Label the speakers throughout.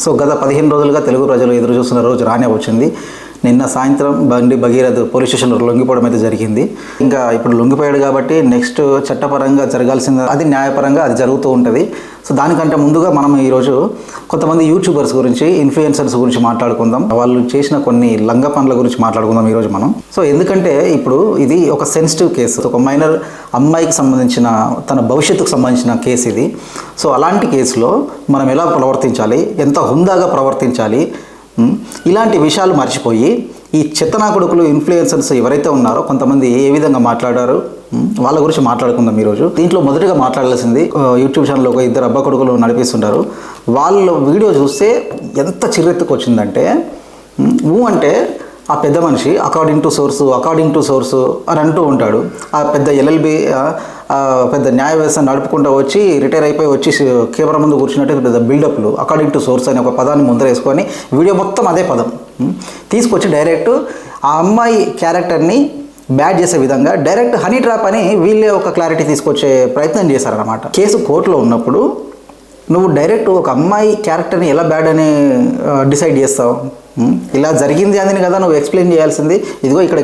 Speaker 1: So గత 15 రోజులుగా తెలుగు ప్రజలు ఎదురు చూస్తున్న రోజు రానే వచ్చింది. నిన్న సాయంత్రం బండి భగీరథ్ పోలీస్ స్టేషన్లో లొంగిపోవడం అయితే జరిగింది. ఇంకా ఇప్పుడు లొంగిపోయాడు కాబట్టి నెక్స్ట్ చట్టపరంగా జరగాల్సింది అది న్యాయపరంగా అది జరుగుతూ ఉంటుంది. సో దానికంటే ముందుగా మనం ఈరోజు కొంతమంది యూట్యూబర్స్ గురించి, ఇన్ఫ్లుయెన్సర్స్ గురించి మాట్లాడుకుందాం. వాళ్ళు చేసిన కొన్ని లంగ పనుల గురించి మాట్లాడుకుందాం ఈరోజు మనం. సో ఎందుకంటే ఇప్పుడు ఇది ఒక సెన్సిటివ్ కేసు, ఒక మైనర్ అమ్మాయికి సంబంధించిన తన భవిష్యత్తుకు సంబంధించిన కేసు ఇది. సో అలాంటి కేసులో మనం ఎలా ప్రవర్తించాలి, ఎంత హుందాగా ప్రవర్తించాలి, ఇలాంటి విషయాలు మర్చిపోయి ఈ చెత్తనా కొడుకులు ఇన్ఫ్లుయెన్సర్స్ ఎవరైతే ఉన్నారో కొంతమంది ఏ విధంగా మాట్లాడారు వాళ్ళ గురించి మాట్లాడుకుందాం ఈరోజు. దీంట్లో మొదటిగా మాట్లాడాల్సింది యూట్యూబ్ ఛానల్లో ఒక 2 అబ్బా కొడుకులు నడిపిస్తుంటారు. వాళ్ళ వీడియో చూస్తే ఎంత చిరెత్తుకు వచ్చిందంటే అంటే ఆ పెద్ద మనిషి అకార్డింగ్ టు సోర్సు అని అంటూ ఉంటాడు. ఆ పెద్ద LLB పెద్ద న్యాయ వ్యవస్థ నడుపుకుంటూ వచ్చి రిటైర్ అయిపోయి వచ్చి కెమెరా ముందు కూర్చున్నట్టు పెద్ద బిల్డప్లు అకార్డింగ్ టు సోర్స్ అనే ఒక పదాన్ని ముందర వేసుకొని వీడియో మొత్తం అదే పదం తీసుకొచ్చి డైరెక్ట్ ఆ అమ్మాయి క్యారెక్టర్ని బ్యాడ్ చేసే విధంగా డైరెక్ట్ హనీ ట్రాప్ అని వీళ్ళే ఒక క్లారిటీ తీసుకొచ్చే ప్రయత్నం చేశారనమాట. కేసు కోర్టులో ఉన్నప్పుడు నువ్వు డైరెక్ట్ ఒక అమ్మాయి క్యారెక్టర్ని ఎలా బ్యాడ్ అని డిసైడ్ చేస్తావు? ఇలా జరిగింది అని కదా నువ్వు ఎక్స్ప్లెయిన్ చేయాల్సింది. ఇదిగో ఇక్కడ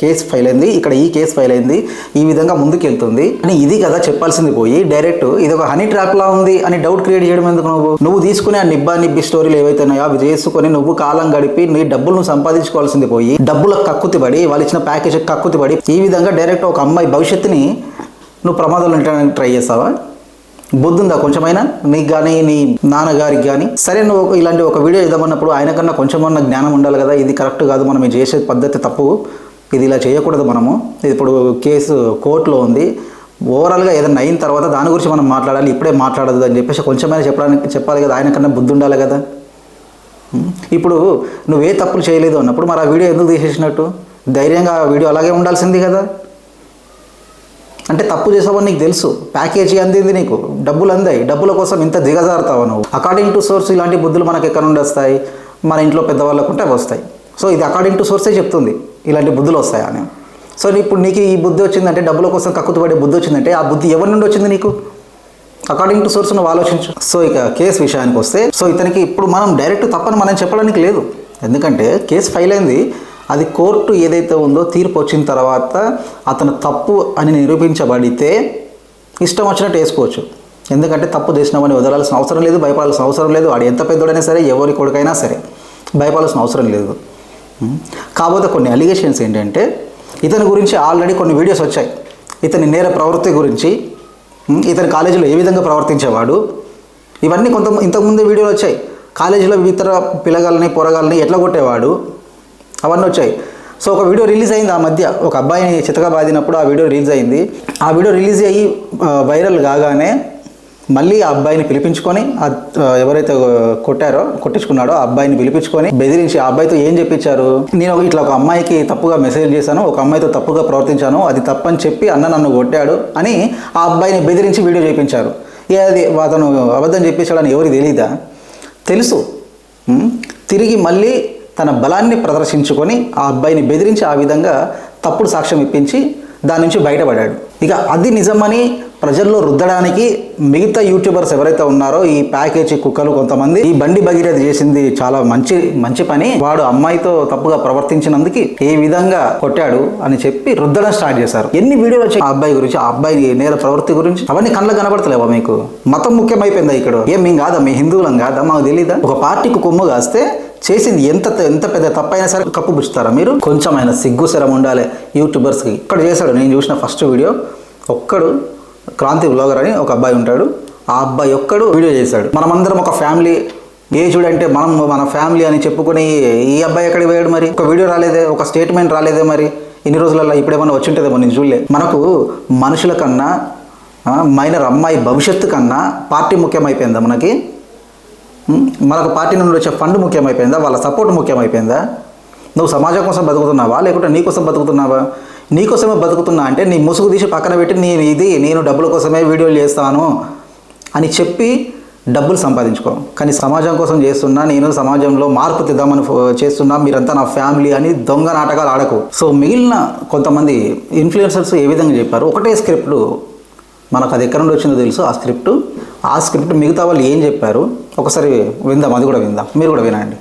Speaker 1: కేసు ఫైల్ అయింది, ఇక్కడ ఈ కేసు ఫైల్ అయింది, ఈ విధంగా ముందుకు వెళ్తుంది అని ఇది కదా చెప్పాల్సింది. పోయి డైరెక్ట్ ఇది ఒక హనీ ట్రాప్లా ఉంది అని డౌట్ క్రియేట్ చేయడం ఎందుకు? నువ్వు తీసుకునే ఆ నిబ్బి స్టోరీలు ఏవైతే ఉన్నాయో అవి చేసుకుని నువ్వు కాలం గడిపి నీ డబ్బులు సంపాదించుకోవాల్సింది పోయి డబ్బులకు కక్కుతిపడి వాళ్ళు ఇచ్చిన ప్యాకేజ్ కక్కుతిపడి ఈ విధంగా డైరెక్ట్ ఒక అమ్మాయి భవిష్యత్తుని నువ్వు ప్రమాదంలో పెట్టడానికి ట్రై చేస్తావా? బుద్ధుందా కొంచెమైనా నీకు కానీ నీ నాన్నగారికి కానీ? సరే నువ్వు ఇలాంటి ఒక వీడియో చేద్దామన్నప్పుడు ఆయన కన్నా కొంచెమన్నా జ్ఞానం ఉండాలి కదా. ఇది కరెక్ట్ కాదు, మనం ఇది చేసే పద్ధతి తప్పు, ఇది ఇలా చేయకూడదు. మనము ఇప్పుడు కేసు కోర్టులో ఉంది, ఓవరాల్గా ఏదైనా అయిన తర్వాత దాని గురించి మనం మాట్లాడాలి, ఇప్పుడే మాట్లాడదు అని చెప్పేసి కొంచెమైనా చెప్పాలి కదా. ఆయన కన్నా బుద్ధి ఉండాలి కదా. ఇప్పుడు నువ్వే తప్పులు చేయలేదు అన్నప్పుడు మరి ఆ వీడియో ఎందుకు తీసేసినట్టు? ధైర్యంగా ఆ వీడియో అలాగే ఉండాల్సింది కదా. అంటే తప్పు చేసావని నీకు తెలుసు, ప్యాకేజీ అందింది, నీకు డబ్బులు అందాయి, డబ్బుల కోసం ఇంత దిగజారుతావు నువ్వు. అకార్డింగ్ టు సోర్స్ ఇలాంటి బుద్ధులు మనకు ఎక్కడ నుండి వస్తాయి? మన ఇంట్లో పెద్దవాళ్ళకు ఉంటే వస్తాయి. సో ఇది అకార్డింగ్ టు సోర్సే చెప్తుంది ఇలాంటి బుద్ధులు వస్తాయని. సో ఇప్పుడు నీకు ఈ బుద్ధి వచ్చిందంటే, డబ్బుల కోసం కక్కుతుపడే బుద్ధి వచ్చిందంటే ఆ బుద్ధి ఎవరి నుండి వచ్చింది నీకు? అకార్డింగ్ టు సోర్స్ నువ్వు ఆలోచించు. సో ఇక కేసు విషయానికి వస్తే, సో ఇతనికి ఇప్పుడు మనం డైరెక్ట్ తప్పని మనం చెప్పడానికి లేదు. ఎందుకంటే కేసు ఫైల్ అయింది, అది కోర్టు ఏదైతే ఉందో తీర్పు వచ్చిన తర్వాత అతను తప్పు అని నిరూపించబడితే ఇష్టం వచ్చినట్టు వేసుకోవచ్చు. ఎందుకంటే తప్పు చేసినామని వదలాల్సిన అవసరం లేదు, భయపడాల్సిన అవసరం లేదు. వాడు ఎంత పెద్దోడైనా సరే, ఎవరి కొడుకైనా సరే భయపడాల్సిన అవసరం లేదు. కాకపోతే కొన్ని అలిగేషన్స్ ఏంటంటే ఇతని గురించి ఆల్రెడీ కొన్ని వీడియోస్ వచ్చాయి. ఇతని నేర ప్రవృత్తి గురించి, ఇతని కాలేజీలో ఏ విధంగా ప్రవర్తించేవాడు, ఇవన్నీ ఇంతకుముందే వీడియోలు వచ్చాయి. కాలేజీలో ఇతర పిల్లగాళ్ళని పొరగాళ్ళని ఎట్లా కొట్టేవాడు అవన్నీ వచ్చాయి. సో ఒక వీడియో రిలీజ్ అయింది ఆ మధ్య, ఒక అబ్బాయిని చితగా బాదినప్పుడు ఆ వీడియో రిలీజ్ అయింది. ఆ వీడియో రిలీజ్ అయ్యి వైరల్ కాగానే మళ్ళీ ఆ అబ్బాయిని పిలిపించుకొని ఎవరైతే కొట్టించుకున్నాడో ఆ అబ్బాయిని పిలిపించుకొని బెదిరించి ఆ అబ్బాయితో ఏం చెప్పించారు? నేను ఇట్లా ఒక అమ్మాయికి తప్పుగా మెసేజ్ చేశాను, ఒక అమ్మాయితో తప్పుగా ప్రవర్తించాను, అది తప్పని చెప్పి నన్ను కొట్టాడు అని ఆ అబ్బాయిని బెదిరించి వీడియో చేయించారు. అది అతను అబద్ధం చెప్పించాడని ఎవరికి తెలీదా? తెలుసు. తిరిగి మళ్ళీ తన బలాన్ని ప్రదర్శించుకొని ఆ అబ్బాయిని బెదిరించి ఆ విధంగా తప్పుడు సాక్ష్యం ఇప్పించి దాని నుంచి బయటపడ్డాడు. ఇక అది నిజమని ప్రజల్లో రుద్దడానికి మిగతా యూట్యూబర్స్ ఎవరైతే ఉన్నారో ఈ ప్యాకేజీ కుక్కలు కొంతమంది ఈ బండి భగీరథ చేసింది చాలా మంచి పని, వాడు అమ్మాయితో తప్పుగా ప్రవర్తించినందుకు ఏ విధంగా కొట్టాడు అని చెప్పి రుద్దడం స్టార్ట్ చేశారు. ఎన్ని వీడియోలు వచ్చాయి ఆ అబ్బాయి గురించి, ఆ అబ్బాయి నేర ప్రవృత్తి గురించి. అవన్నీ కళ్ళకు కనబడతలేవా మీకు? మతం ముఖ్యమైపోయిందా ఇక్కడ? మేము కాదా, మీ హిందువులం కాదా, మాకు తెలీదా? ఒక పార్టీకి కొమ్ము కాస్తే చేసింది ఎంత పెద్ద తప్పైనా సరే కప్పు పుచ్చుతారా మీరు? కొంచెమైనా సిగ్గు శరం ఉండాలి యూట్యూబర్స్కి. ఇక్కడ చేశాడు, నేను చూసిన ఫస్ట్ వీడియో, ఒక్కడు క్రాంతి వ్లాగర్ అని ఒక అబ్బాయి ఉంటాడు, ఆ అబ్బాయి ఒక్కడు వీడియో చేశాడు. మనమందరం ఒక ఫ్యామిలీ, ఏజుడు అంటే మన ఫ్యామిలీ అని చెప్పుకొని ఈ అబ్బాయి ఎక్కడికి పోయాడు? మరి ఒక వీడియో రాలేదే, ఒక స్టేట్మెంట్ రాలేదే? మరి ఇన్ని రోజులలో ఇప్పుడేమన్నా వచ్చి ఉంటుందేమో, నేను చూడలే. మనకు మనుషుల కన్నా మైనర్ అమ్మాయి భవిష్యత్తు కన్నా పార్టీ ముఖ్యమైపోయిందా? మనకు పార్టీ నుండి వచ్చే ఫండ్ ముఖ్యమైపోయిందా? వాళ్ళ సపోర్ట్ ముఖ్యమైపోయిందా? నువ్వు సమాజం కోసం బతుకుతున్నావా లేకుంటే నీ కోసం బతుకుతున్నావా? నీ కోసమే బతుకుతున్నా అంటే నీ ముసుగు తీసి పక్కన పెట్టి నేను డబ్బుల కోసమే వీడియోలు చేస్తాను అని చెప్పి డబ్బులు సంపాదించుకో. కానీ సమాజం కోసం చేస్తున్నా, నేను సమాజంలో మార్పు తెద్దామని చేస్తున్నా, మీరంతా నా ఫ్యామిలీ అని దొంగ నాటకాలు ఆడకు. సో మిగిలిన కొంతమంది ఇన్ఫ్లుయెన్సర్స్ ఏ విధంగా చెప్పారు, ఒకటే స్క్రిప్ట్ మనకు అది ఎక్కడ నుండి వచ్చిందో తెలుసు. ఆ స్క్రిప్ట్ మిగతా వాళ్ళు ఏం చెప్పారు ఒకసారి విందాం, అది కూడా విందాం, మీరు కూడా వినండి.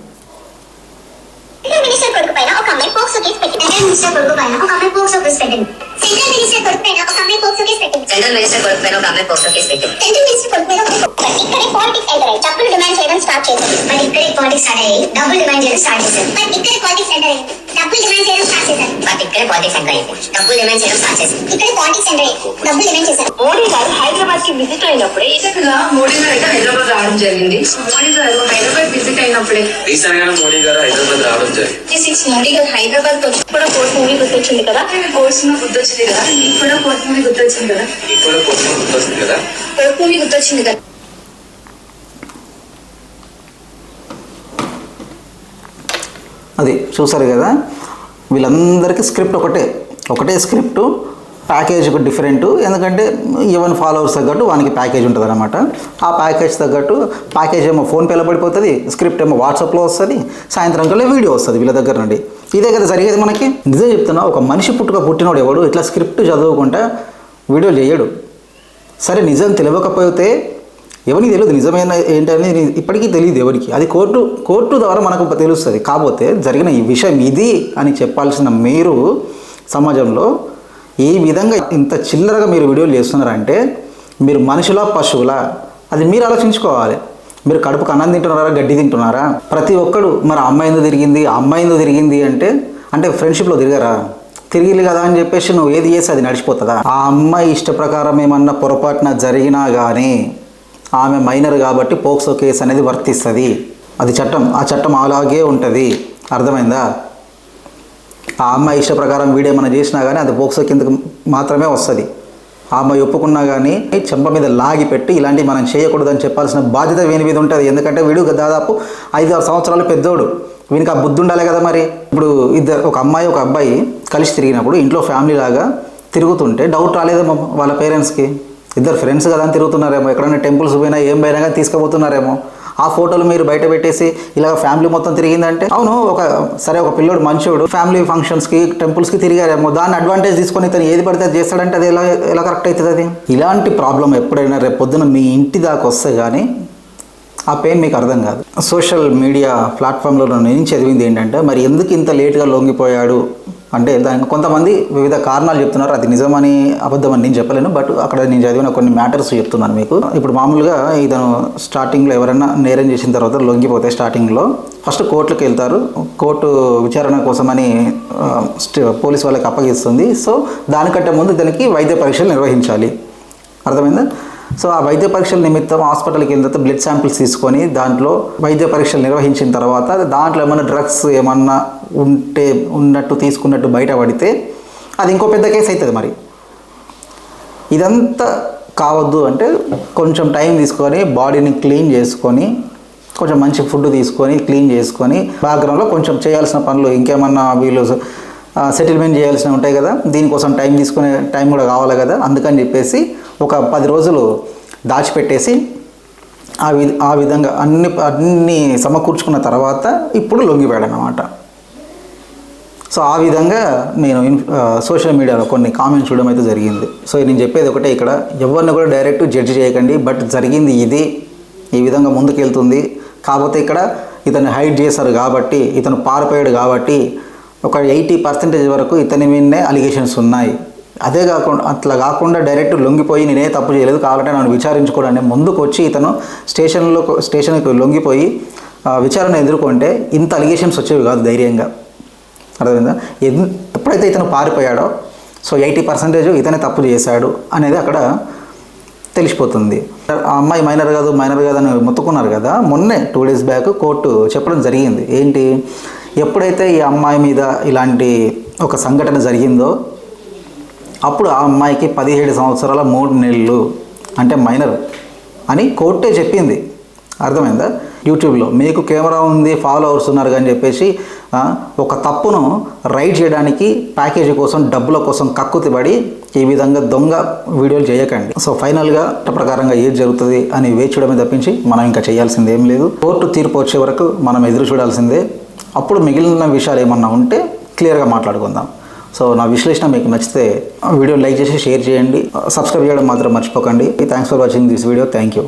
Speaker 2: మినిస్టర్ కొడుకు పైన ఒక అమ్మాయి పోక్సో కేసు పెట్టింది. మినిస్టర్ కొడుకు పైన ఒక అమ్మాయి పోక్సో కేసు పెట్టింది. సెంట్రల్ మినిస్టర్ కొడుకు పైన ఒక అమ్మాయి పోక్సో కేసు పెట్టింది. సెంట్రల్ మినిస్టర్ కొడుకు పైన ఒక అమ్మాయి పోక్సో కేసు పెట్టింది. సెంట్రల్ మినిస్టర్ కొడుకు పైన ఇక్కడే పాలిటిక్స్ ఎంటర్ అయ్యి డబ్బులు డిమాండ్ చేయడం స్టార్ట్ చేశారు. మరి ఇక్కడే పాలిటిక్స్ స్టార్ట్ అయ్యి డబ్బులు డిమాండ్ చేయడం స్టార్ట్ చేశారు. మరి ఇక్కడే పాలిటిక్స్ ఎంటర్ అయ్యి డబ్బులు డిమాండ్ చేయడం స్టార్ట్ చేశారు. మరి ఇక్కడే పాలిటిక్స్ ఎంటర్ అయ్యి డబ్బులు డిమాండ్ చేయడం స్టార్ట్ చేశారు. ఇక్కడే పాలిటిక్స్ ఎంటర్ అయ్యి డబ్బులు డిమాండ్ చేశారు.
Speaker 3: మోడీ గారు హైదరాబాద్ కి విజిట్ అయినప్పుడే ఇతరుల మోడీ గారు అయితే హైదరాబాద్ రావడం జరిగింది. మోడీ గారు హైదరాబాద్ విజిట్ అయినప్పుడే
Speaker 4: రీసెంట్ గానే మోడీ గారు హైదరాబాద్ రావడం జరిగింది.
Speaker 3: మోడీ గారు హైదరాబాద్ వచ్చి కూడా కోర్ట్ మూవీ గుర్తొచ్చింది కదా, కోర్ట్స్ గుర్తొచ్చింది కదా, కూడా కోర్ట్ మూవీ గుర్తొచ్చింది కదా,
Speaker 4: ఇప్పుడు కోసం గుర్తొస్తుంది కదా,
Speaker 3: కోర్ట్ మూవీ గుర్తొచ్చింది కదా.
Speaker 1: అది చూసారు కదా, వీళ్ళందరికీ స్క్రిప్ట్ ఒకటే స్క్రిప్టు, ప్యాకేజ్ డిఫరెంట్. ఎందుకంటే ఈవెన్ ఫాలోవర్స్ తగ్గట్టు వానికి ప్యాకేజ్ ఉంటుంది అనమాట. ఆ ప్యాకేజ్ తగ్గట్టు ప్యాకేజ్ ఏమో ఫోన్పేలో పడిపోతుంది, స్క్రిప్ట్ ఏమో వాట్సాప్లో వస్తుంది, సాయంత్రం కల్లా వీడియో వస్తుంది వీళ్ళ దగ్గర నుండి. ఇదే కదా జరిగేది మనకి. నిజం చెప్తున్నా, ఒక మనిషి పుట్టినోడు ఎవడు ఇట్లా స్క్రిప్ట్ చదువుకుంటా వీడియో చేయడు. సరే, నిజం తెలియకపోతే ఎవరికి తెలియదు, నిజమైన ఏంటని ఇప్పటికీ తెలియదు ఎవరికి. అది కోర్టు ద్వారా మనకు తెలుస్తుంది. కాకపోతే జరిగిన ఈ విషయం ఇది అని చెప్పాల్సిన మీరు సమాజంలో ఈ విధంగా ఇంత చిల్లరగా మీరు వీడియోలు చేస్తున్నారంటే మీరు మనుషులా పశువులా అది మీరు ఆలోచించుకోవాలి. మీరు కడుపుకు అన్నం తింటున్నారా, గడ్డి తింటున్నారా? ప్రతి ఒక్కడు మరి అమ్మాయి ఎందుకు తిరిగింది అంటే ఫ్రెండ్షిప్లో తిరిగిలి కదా అని చెప్పేసి నువ్వు ఏది చేసి అది నడిచిపోతుందా? ఆ అమ్మాయి ఇష్ట ప్రకారం ఏమన్నా పొరపాటున జరిగినా కానీ ఆమె మైనర్ కాబట్టి పోక్సో కేసు అనేది వర్తిస్తుంది. అది చట్టం, ఆ చట్టం అలాగే ఉంటుంది. అర్థమైందా? ఆ అమ్మాయి ఇష్ట ప్రకారం వీడియో ఏమైనా చేసినా కానీ అది పోక్సో కిందకు మాత్రమే వస్తుంది. ఆ అమ్మాయి ఒప్పుకున్నా కానీ చెంప మీద లాగి పెట్టి ఇలాంటివి మనం చేయకూడదని చెప్పాల్సిన బాధ్యత వీని మీద ఉంటుంది. ఎందుకంటే వీడు దాదాపు 5-6 సంవత్సరాలు పెద్దోడు, వీనికి ఆ బుద్ధి ఉండాలి కదా. మరి ఇప్పుడు ఒక అమ్మాయి ఒక అబ్బాయి కలిసి తిరిగినప్పుడు ఇంట్లో ఫ్యామిలీ లాగా తిరుగుతుంటే డౌట్ రాలేదేమో వాళ్ళ పేరెంట్స్కి. ఇద్దరు ఫ్రెండ్స్ కదా అని తిరుగుతున్నారేమో, ఎక్కడైనా టెంపుల్స్ పోయినా ఏం పోయినా కానీ తీసుకుపోతున్నారేమో. ఆ ఫోటోలు మీరు బయట పెట్టేసి ఇలా ఫ్యామిలీ మొత్తం తిరిగిందంటే అవును, ఒక పిల్లోడు మంచోడు ఫ్యామిలీ ఫంక్షన్స్కి టెంపుల్స్కి తిరిగారేమో, దాన్ని అడ్వాంటేజ్ తీసుకొని ఇతను ఏది పడితే అది చేస్తాడంటే అది ఎలా కరెక్ట్ అవుతుంది? అది ఇలాంటి ప్రాబ్లం ఎప్పుడైనా రేపు పొద్దున మీ ఇంటి దాకా వస్తే కానీ ఆ పెయిన్ మీకు అర్థం కాదు. సోషల్ మీడియా ప్లాట్ఫామ్లో నేను చదివింది ఏంటంటే మరి ఎందుకు ఇంత లేట్గా లొంగిపోయాడు అంటే దానికి కొంతమంది వివిధ కారణాలు చెప్తున్నారు. అది నిజమని అబద్ధమని నేను చెప్పలేను, బట్ అక్కడ నేను చదివిన కొన్ని మ్యాటర్స్ చెప్తున్నాను మీకు. ఇప్పుడు మామూలుగా ఇతను స్టార్టింగ్లో ఎవరైనా నేరం చేసిన తర్వాత లొంగిపోతే స్టార్టింగ్లో ఫస్ట్ కోర్టులకు వెళ్తారు. కోర్టు విచారణ కోసమని పోలీస్ వాళ్ళకి అప్పగిస్తుంది. సో దానికంటే ముందు ఇతనికి వైద్య పరీక్షలు నిర్వహించాలి. అర్థమైందా? సో ఆ వైద్య పరీక్షల నిమిత్తం హాస్పిటల్కి వెళ్ళిన తర్వాత బ్లడ్ శాంపిల్స్ తీసుకొని దాంట్లో వైద్య పరీక్షలు నిర్వహించిన తర్వాత దాంట్లో ఏమైనా డ్రగ్స్ ఏమన్నా ఉన్నట్టు తీసుకున్నట్టు బయటపడితే అది ఇంకో పెద్ద కేసు అవుతుంది. మరి ఇదంతా కావద్దు అంటే కొంచెం టైం తీసుకొని బాడీని క్లీన్ చేసుకొని కొంచెం మంచి ఫుడ్ తీసుకొని క్లీన్ చేసుకొని బ్యాక్గ్రౌండ్లో కొంచెం చేయాల్సిన పనులు ఇంకేమన్నా వీళ్ళు సెటిల్మెంట్ చేయాల్సినవి ఉంటాయి కదా, దీనికోసం టైం తీసుకునే టైం కూడా కావాలి కదా. అందుకని చెప్పేసి ఒక 10 రోజులు దాచిపెట్టేసి ఆ విధంగా అన్ని సమకూర్చుకున్న తర్వాత ఇప్పుడు లొంగిపోయాడు అన్నమాట. సో ఆ విధంగా నేను సోషల్ మీడియాలో కొన్ని కామెంట్స్ చూడడం అయితే జరిగింది. సో నేను చెప్పేది ఒకటే, ఇక్కడ ఎవరిని కూడా డైరెక్ట్ జడ్జి చేయకండి. బట్ జరిగింది ఇది, ఈ విధంగా ముందుకెళ్తుంది. కాకపోతే ఇక్కడ ఇతను హైడ్ చేశారు కాబట్టి, ఇతను పారిపోయాడు కాబట్టి ఒక 80% వరకు ఇతని మీదనే అలిగేషన్స్ ఉన్నాయి. అట్లా కాకుండా డైరెక్ట్ లొంగిపోయి నేనే తప్పు చేయలేదు కావాలంటే నన్ను విచారించుకోవడానికి ముందుకు వచ్చి ఇతను స్టేషన్కి లొంగిపోయి విచారణ ఎదుర్కొంటే ఇంత అలిగేషన్స్ వచ్చేవి కాదు ధైర్యంగా. అర్థమైందా? ఎప్పుడైతే ఇతను పారిపోయాడో సో 80% ఇతనే తప్పు చేశాడు అనేది అక్కడ తెలిసిపోతుంది. ఆ అమ్మాయి మైనర్ కాదు అని మొత్తుకున్నారు కదా, మొన్నే 2 days బ్యాక్ కోర్టు చెప్పడం జరిగింది. ఏంటి, ఎప్పుడైతే ఈ అమ్మాయి మీద ఇలాంటి ఒక సంఘటన జరిగిందో అప్పుడు ఆ అమ్మాయికి 17 సంవత్సరాల 3 నెలలు అంటే మైనర్ అని కోర్టే చెప్పింది. అర్థమైందా? యూట్యూబ్లో మీకు కెమెరా ఉంది, ఫాలోవర్స్ ఉన్నారు అని చెప్పేసి ఒక తప్పును రైట్ చేయడానికి ప్యాకేజీ కోసం డబ్బుల కోసం కక్కుతిపడి ఈ విధంగా దొంగ వీడియోలు చేయకండి. సో ఫైనల్గా ప్రకారంగా ఏది జరుగుతుంది అని వేచి చూడమే తప్పించి మనం ఇంకా చేయాల్సింది ఏం లేదు. కోర్టు తీర్పు వచ్చే వరకు మనం ఎదురు చూడాల్సిందే. అప్పుడు మిగిలిన విషయాలు ఏమన్నా ఉంటే క్లియర్గా మాట్లాడుకుందాం. సో నా విశ్లేషణ మీకు నచ్చితే వీడియో లైక్ చేసి షేర్ చేయండి, సబ్స్క్రైబ్ చేయడం మాత్రం మర్చిపోకండి. Thanks for watching this video. Thank you.